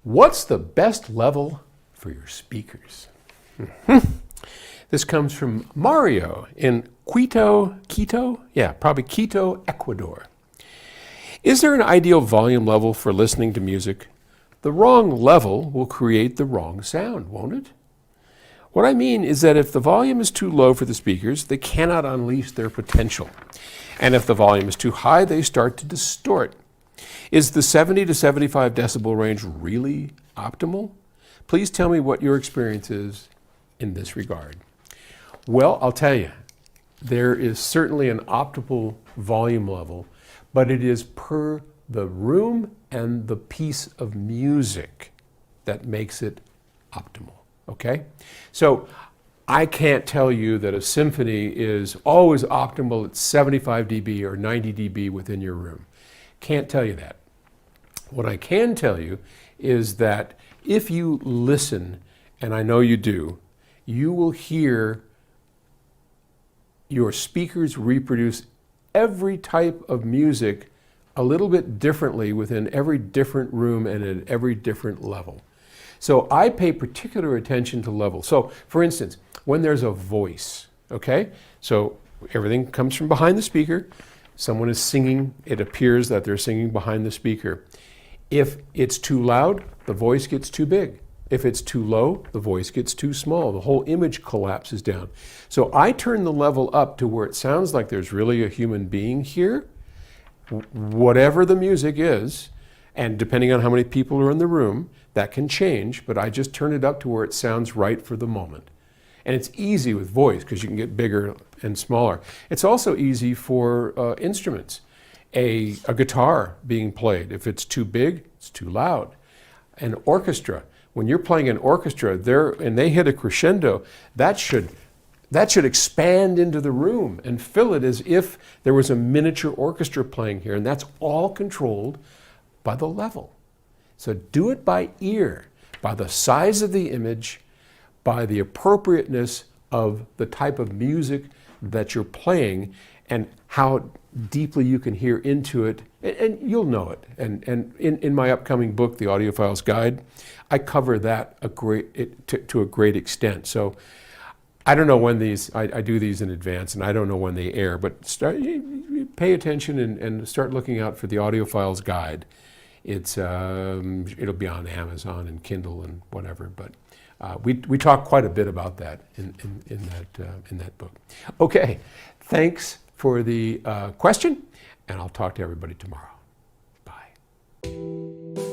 What's the best level for your speakers? This comes from Mario in Quito? Yeah, probably Quito, Ecuador. Is there an ideal volume level for listening to music? The wrong level will create the wrong sound, won't it? What I mean is that if the volume is too low for the speakers, they cannot unleash their potential. And if the volume is too high, they start to distort. Is the 70 to 75 decibel range really optimal? Please tell me what your experience is in this regard. Well, I'll tell you, there is certainly an optimal volume level, but it is per the room and the piece of music that makes it optimal, okay? So I can't tell you that a symphony is always optimal at 75 dB or 90 dB within your room. Can't tell you that. What I can tell you is that if you listen, and I know you do, you will hear your speakers reproduce every type of music a little bit differently within every different room and at every different level. So I pay particular attention to level. So for instance, when there's a voice, okay? So everything comes from behind the speaker. Someone is singing, it appears that they're singing behind the speaker. If it's too loud, the voice gets too big. If it's too low, the voice gets too small. The whole image collapses down. So I turn the level up to where it sounds like there's really a human being here, whatever the music is, and depending on how many people are in the room, that can change, but I just turn it up to where it sounds right for the moment. And it's easy with voice because you can get bigger and smaller. It's also easy for instruments. A guitar being played, if it's too big, it's too loud. An orchestra, when you're playing an orchestra and they hit a crescendo, that should expand into the room and fill it as if there was a miniature orchestra playing here, and that's all controlled by the level. So do it by ear, by the size of the image, by the appropriateness of the type of music that you're playing, and how deeply you can hear into it, and you'll know it. And in my upcoming book, The Audiophile's Guide, I cover that to a great extent. So I don't know when I do these in advance, and I don't know when they air, but pay attention and start looking out for The Audiophile's Guide. It'll be on Amazon and Kindle and whatever, but we talk quite a bit about that in that book. Okay, thanks for the question, and I'll talk to everybody tomorrow. Bye.